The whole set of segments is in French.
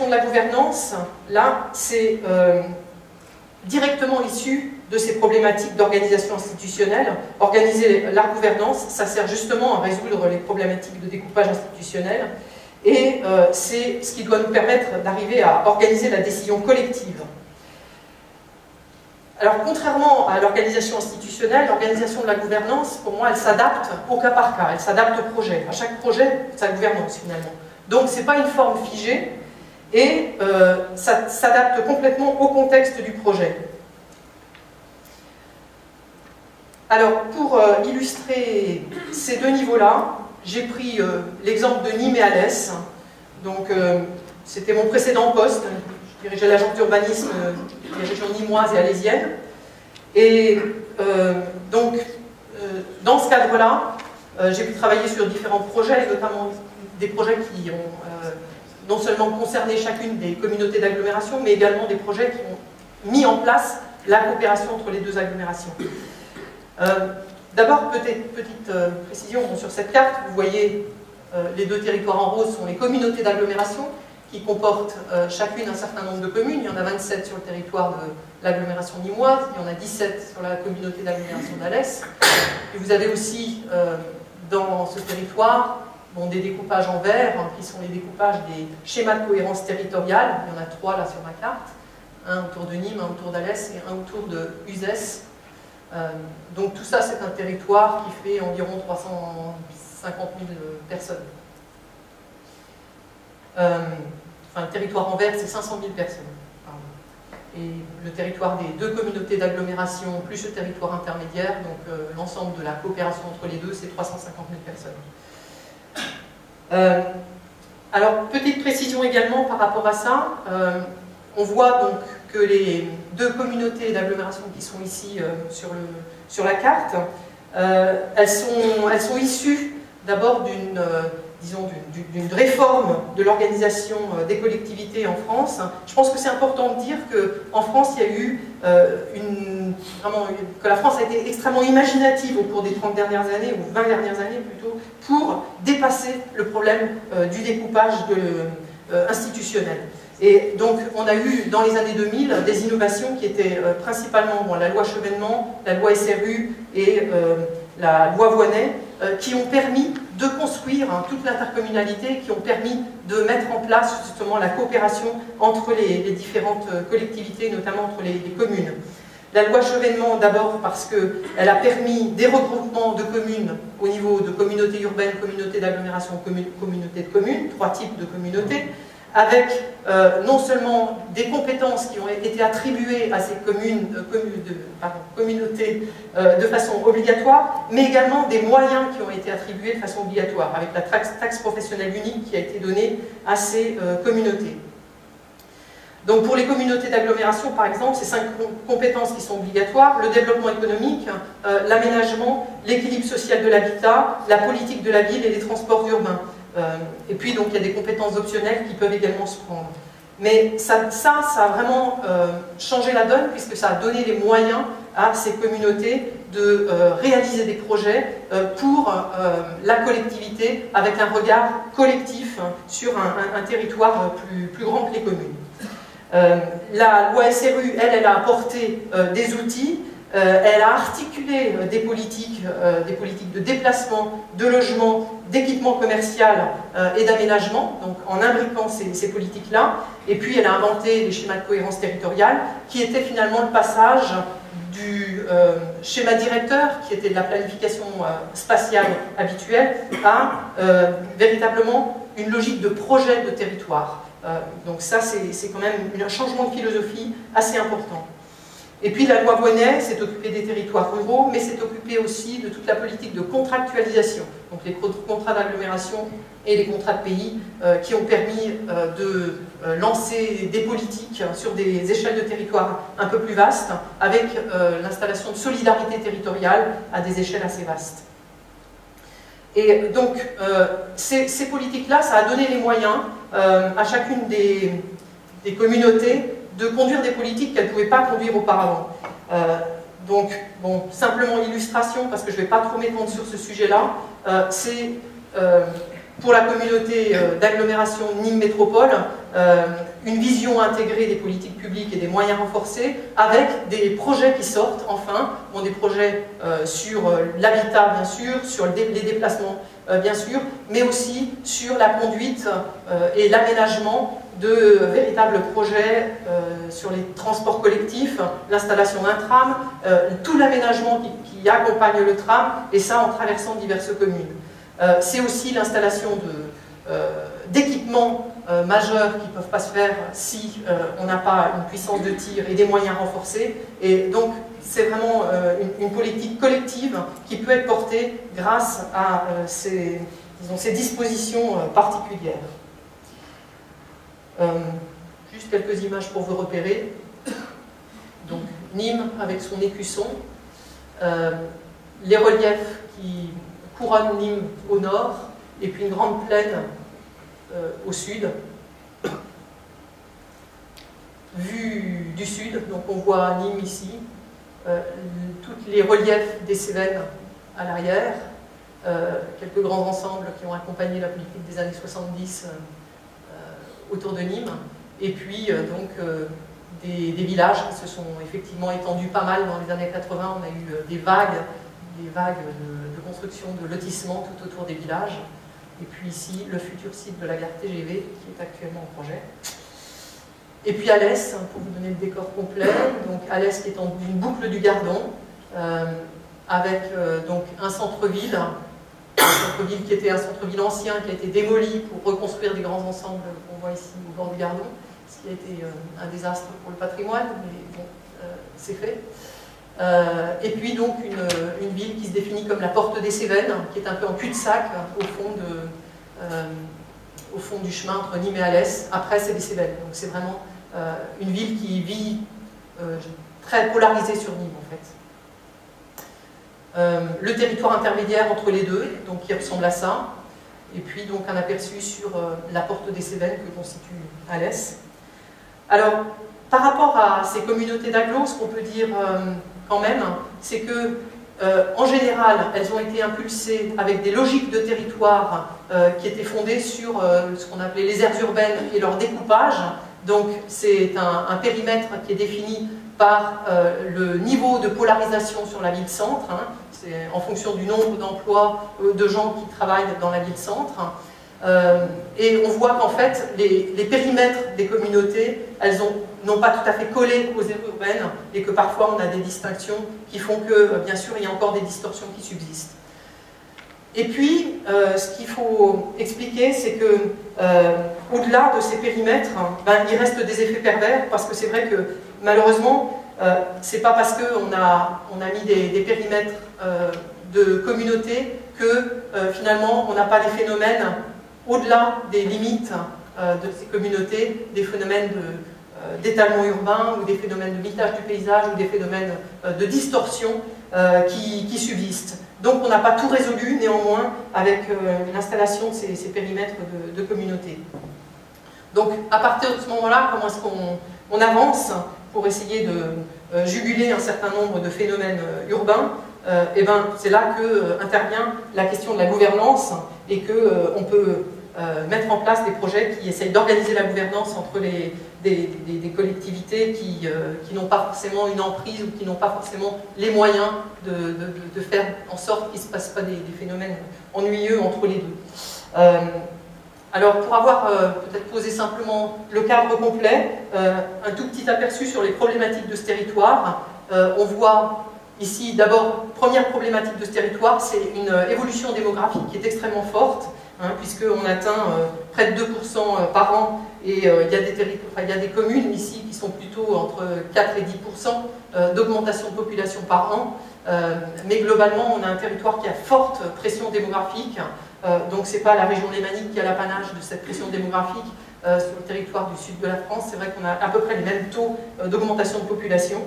De la gouvernance, là, c'est directement issu de ces problématiques d'organisation institutionnelle. Organiser la gouvernance, ça sert justement à résoudre les problématiques de découpage institutionnel, et c'est ce qui doit nous permettre d'arriver à organiser la décision collective. Alors, contrairement à l'organisation institutionnelle, l'organisation de la gouvernance, pour moi, elle s'adapte au cas par cas, elle s'adapte au projet. À chaque projet, sa gouvernance, finalement. Donc, ce n'est pas une forme figée, et ça s'adapte complètement au contexte du projet. Alors, pour illustrer ces deux niveaux-là, j'ai pris l'exemple de Nîmes et Alès. Donc, c'était mon précédent poste. Je dirigeais l'agence d'urbanisme des régions nîmoises et alésiennes. Et dans ce cadre-là, j'ai pu travailler sur différents projets, notamment des projets qui ont non seulement concerné chacune des communautés d'agglomération, mais également des projets qui ont mis en place la coopération entre les deux agglomérations. D'abord, petite précision, sur cette carte, vous voyez les deux territoires en rose sont les communautés d'agglomération qui comportent chacune un certain nombre de communes. Il y en a 27 sur le territoire de l'agglomération nîmoise, il y en a 17 sur la communauté d'agglomération d'Alès. Et vous avez aussi dans ce territoire des découpages en vert, qui sont les découpages des schémas de cohérence territoriale. Il y en a 3 là sur ma carte, un autour de Nîmes, un autour d'Alès et un autour de Uzès. Donc tout ça, c'est un territoire qui fait environ 350 000 personnes. Enfin, le territoire en vert, c'est 500 000 personnes. Pardon. Et le territoire des deux communautés d'agglomération, plus le territoire intermédiaire, donc l'ensemble de la coopération entre les deux, c'est 350 000 personnes. Alors, petite précision également par rapport à ça, on voit donc que les deux communautés d'agglomération qui sont ici sur la carte, elles sont issues d'abord d'une réforme de l'organisation des collectivités en France. Je pense que c'est important de dire qu'en France, il y a eu que la France a été extrêmement imaginative au cours des 30 dernières années, ou 20 dernières années plutôt, pour dépasser le problème du découpage institutionnel. Et donc, on a eu dans les années 2000 des innovations qui étaient principalement la loi Chevènement, la loi SRU et la loi Voynet, qui ont permis de construire toute l'intercommunalité, qui ont permis de mettre en place justement la coopération entre les différentes collectivités, notamment entre les communes. La loi Chevènement, d'abord parce qu'elle a permis des regroupements de communes au niveau de communautés urbaines, communautés d'agglomération, communautés de communes, 3 types de communautés, avec non seulement des compétences qui ont été attribuées à ces communautés de façon obligatoire, mais également des moyens qui ont été attribués de façon obligatoire, avec la taxe professionnelle unique qui a été donnée à ces communautés. Donc pour les communautés d'agglomération, par exemple, ces 5 compétences qui sont obligatoires: le développement économique, l'aménagement, l'équilibre social de l'habitat, la politique de la ville et les transports urbains. Et puis donc il y a des compétences optionnelles qui peuvent également se prendre. Mais ça a vraiment changé la donne, puisque ça a donné les moyens à ces communautés de réaliser des projets pour la collectivité, avec un regard collectif sur un territoire plus grand que les communes. La loi SRU, elle a apporté des outils. Elle a articulé des politiques de déplacement, de logement, d'équipement commercial et d'aménagement, donc en imbriquant ces politiques-là. Et puis elle a inventé les schémas de cohérence territoriale, qui étaient finalement le passage du schéma directeur, qui était de la planification spatiale habituelle, à véritablement une logique de projet de territoire. Donc ça, c'est quand même un changement de philosophie assez important. Et puis la loi Voynet s'est occupée des territoires ruraux, mais s'est occupée aussi de toute la politique de contractualisation, donc les contrats d'agglomération et les contrats de pays, qui ont permis de lancer des politiques sur des échelles de territoire un peu plus vastes, avec l'installation de solidarité territoriale à des échelles assez vastes. Et donc ces politiques-là, ça a donné les moyens à chacune des communautés de conduire des politiques qu'elles ne pouvaient pas conduire auparavant. Donc, bon, simplement illustration, parce que je ne vais pas trop m'étendre sur ce sujet-là, c'est pour la communauté d'agglomération Nîmes Métropole, une vision intégrée des politiques publiques et des moyens renforcés, avec des projets qui sortent, enfin, des projets sur l'habitat, bien sûr, sur les déplacements, bien sûr, mais aussi sur la conduite et l'aménagement de véritables projets sur les transports collectifs, l'installation d'un tram, tout l'aménagement qui accompagne le tram, et ça en traversant diverses communes. C'est aussi l'installation d'équipements majeurs qui ne peuvent pas se faire si on n'a pas une puissance de tir et des moyens renforcés. Et donc, c'est vraiment une politique collective qui peut être portée grâce à ces dispositions particulières. Juste quelques images pour vous repérer. Donc, Nîmes avec son écusson, les reliefs qui couronnent Nîmes au nord, et puis une grande plaine au sud. Vue du sud, donc on voit Nîmes ici, tous les reliefs des Cévennes à l'arrière, quelques grands ensembles qui ont accompagné la politique des années 70 autour de Nîmes, et puis donc des villages qui se sont effectivement étendus pas mal dans les années 80. On a eu des vagues de construction de lotissements tout autour des villages. Et puis ici, le futur site de la gare TGV qui est actuellement en projet. Et puis Alès, pour vous donner le décor complet, donc Alès qui est en une boucle du Gardon, avec donc un centre-ville qui était un centre-ville ancien, qui a été démoli pour reconstruire des grands ensembles qu'on voit ici au bord du Gardon, ce qui a été un désastre pour le patrimoine, mais bon, c'est fait. Et puis donc une ville qui se définit comme la porte des Cévennes, qui est un peu en cul-de-sac au fond du chemin entre Nîmes et Alès. Après, c'est les Cévennes. Donc c'est vraiment une ville qui vit très polarisée sur Nîmes, en fait. Le territoire intermédiaire entre les deux, donc qui ressemble à ça. Et puis donc un aperçu sur la porte des Cévennes que constitue Alès. Alors, par rapport à ces communautés d'agglos, ce qu'on peut dire quand même, c'est que en général, elles ont été impulsées avec des logiques de territoire qui étaient fondées sur ce qu'on appelait les aires urbaines et leur découpage. Donc c'est un périmètre qui est défini par le niveau de polarisation sur la ville-centre, hein. C'est en fonction du nombre d'emplois de gens qui travaillent dans la ville-centre. Et on voit qu'en fait, les périmètres des communautés, elles n'ont pas tout à fait collé aux aires urbaines, et que parfois on a des distinctions qui font que, bien sûr, il y a encore des distorsions qui subsistent. Et puis, ce qu'il faut expliquer, c'est que au-delà de ces périmètres, il reste des effets pervers, parce que c'est vrai que malheureusement, c'est pas parce qu'on a mis des périmètres de communautés que finalement on n'a pas des phénomènes au-delà des limites de ces communautés, des phénomènes d'étalement urbain, ou des phénomènes de mitage du paysage, ou des phénomènes de distorsion qui subsistent. Donc on n'a pas tout résolu néanmoins avec l'installation de ces périmètres de communautés. Donc à partir de ce moment-là, comment est-ce qu'on avance pour essayer de juguler un certain nombre de phénomènes urbains? C'est là qu'intervient la question de la gouvernance, et qu'on peut mettre en place des projets qui essayent d'organiser la gouvernance entre des collectivités qui n'ont pas forcément une emprise, ou qui n'ont pas forcément les moyens de faire en sorte qu'il ne se passe pas des phénomènes ennuyeux entre les deux. Alors, pour avoir peut-être posé simplement le cadre complet, un tout petit aperçu sur les problématiques de ce territoire. On voit ici, d'abord, première problématique de ce territoire, c'est une évolution démographique qui est extrêmement forte, hein, puisqu'on atteint près de 2% par an, et il y a des communes ici qui sont plutôt entre 4 et 10% d'augmentation de population par an, mais globalement, on a un territoire qui a forte pression démographique. Donc ce n'est pas la région lémanique qui a l'apanage de cette pression démographique sur le territoire du sud de la France. C'est vrai qu'on a à peu près les mêmes taux d'augmentation de population.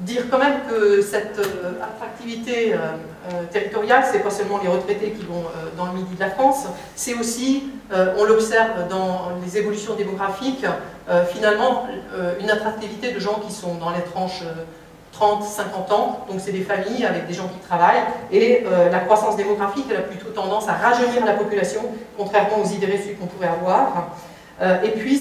Dire quand même que cette attractivité territoriale, c'est pas seulement les retraités qui vont dans le midi de la France, c'est aussi, on l'observe dans les évolutions démographiques, finalement une attractivité de gens qui sont dans les tranches 30, 50 ans, donc c'est des familles avec des gens qui travaillent, et la croissance démographique, elle a plutôt tendance à rajeunir la population, contrairement aux idées reçues qu'on pourrait avoir. Et puis